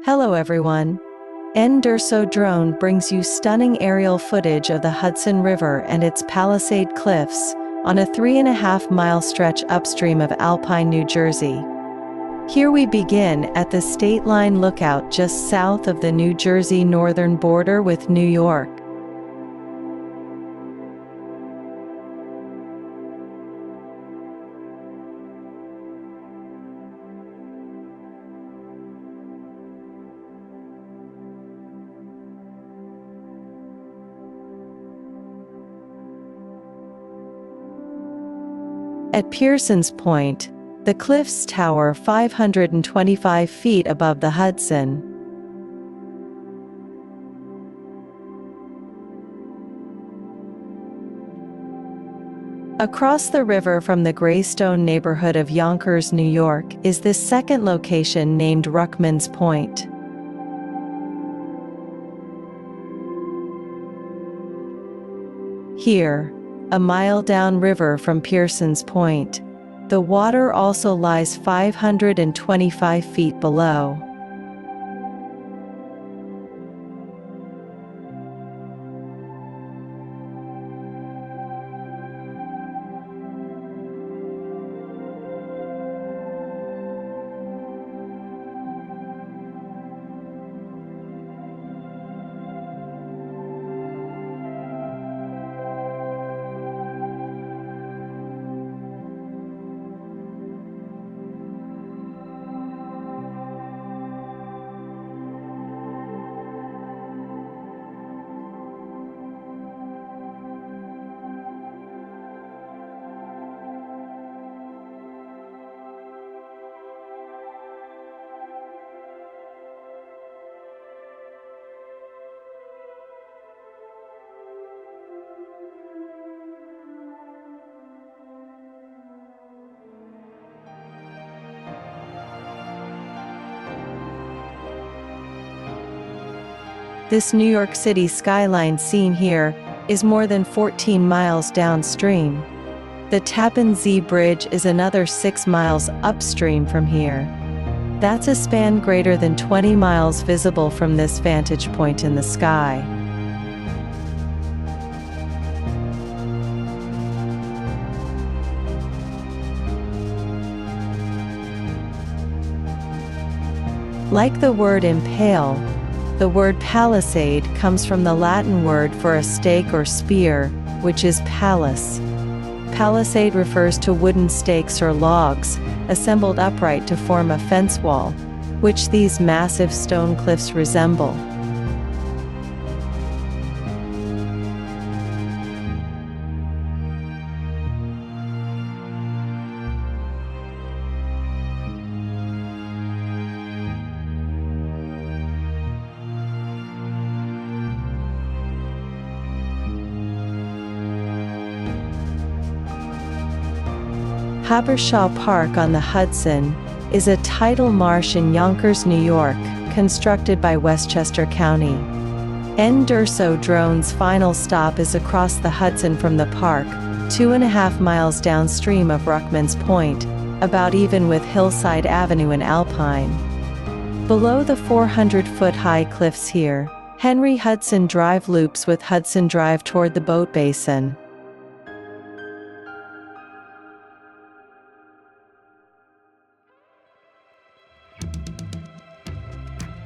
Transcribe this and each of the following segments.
Hello everyone. nDurso drone brings you stunning aerial footage of the Hudson River and its Palisade cliffs, on a 3.5-mile stretch upstream of Alpine, New Jersey. Here we begin at the State Line Lookout just south of the New Jersey northern border with New York. At Pierson's Point, the cliffs tower 525 feet above the Hudson. Across the river from the Greystone neighborhood of Yonkers, New York, is this second location named Ruckman's Point. Here, a mile downriver from Pierson's Point, the water also lies 525 feet below. This New York City skyline seen here is more than 14 miles downstream. The Tappan Zee Bridge is another 6 miles upstream from here. That's a span greater than 20 miles visible from this vantage point in the sky. Like the word impale, the word palisade comes from the Latin word for a stake or spear, which is pallis. Palisade refers to wooden stakes or logs, assembled upright to form a fence wall, which these massive stone cliffs resemble. Habershaw Park on the Hudson is a tidal marsh in Yonkers, New York, constructed by Westchester County. nDurso drone's final stop is across the Hudson from the park, 2.5 miles downstream of Ruckman's Point, about even with Hillside Avenue in Alpine. Below the 400-foot-high cliffs here, Henry Hudson Drive loops with Hudson Drive toward the boat basin.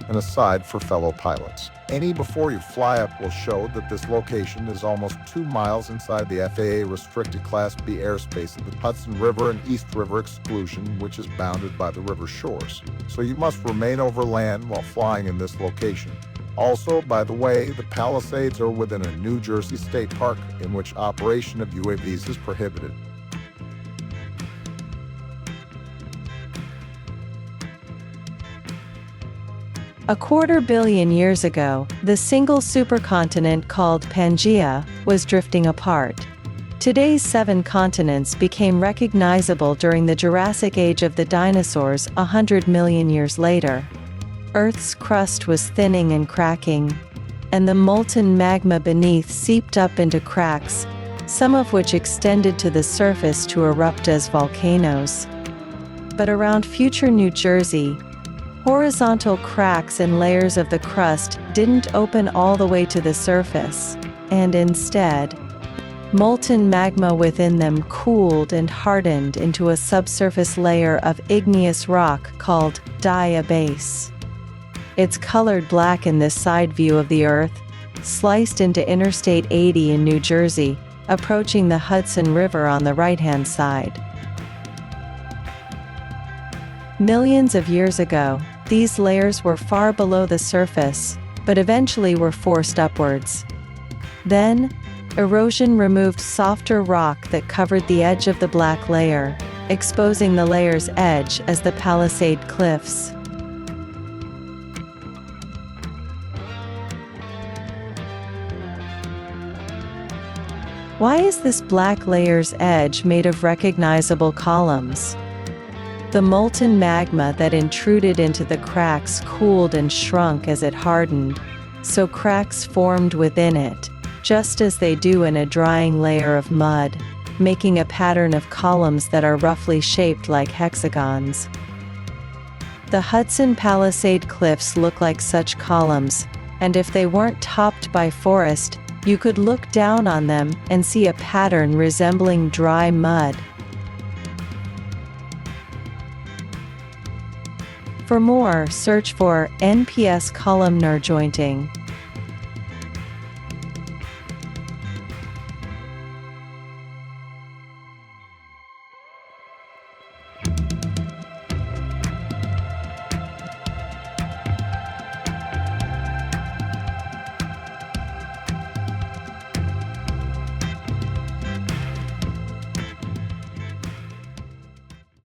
An aside for fellow pilots. Any before you fly up will show that this location is almost 2 miles inside the FAA restricted Class B airspace of the Hudson River and East River exclusion, which is bounded by the river shores. So you must remain over land while flying in this location. Also, by the way, the Palisades are within a New Jersey state park in which operation of UAVs is prohibited. A 250 million years ago, the single supercontinent called Pangaea was drifting apart. Today's 7 continents became recognizable during the Jurassic Age of the dinosaurs 100 million years later. Earth's crust was thinning and cracking, and the molten magma beneath seeped up into cracks, some of which extended to the surface to erupt as volcanoes. But around future New Jersey, Horizontal cracks in layers of the crust didn't open all the way to the surface, and instead, molten magma within them cooled and hardened into a subsurface layer of igneous rock called diabase. It's colored black in this side view of the Earth, sliced into Interstate 80 in New Jersey, approaching the Hudson River on the right-hand side. Millions of years ago, these layers were far below the surface, but eventually were forced upwards. Then, erosion removed softer rock that covered the edge of the black layer, exposing the layer's edge as the Palisade cliffs. Why is this black layer's edge made of recognizable columns? The molten magma that intruded into the cracks cooled and shrunk as it hardened, so cracks formed within it, just as they do in a drying layer of mud, making a pattern of columns that are roughly shaped like hexagons. The Hudson Palisade cliffs look like such columns, and if they weren't topped by forest, you could look down on them and see a pattern resembling dry mud. For more, search for NPS columnar jointing.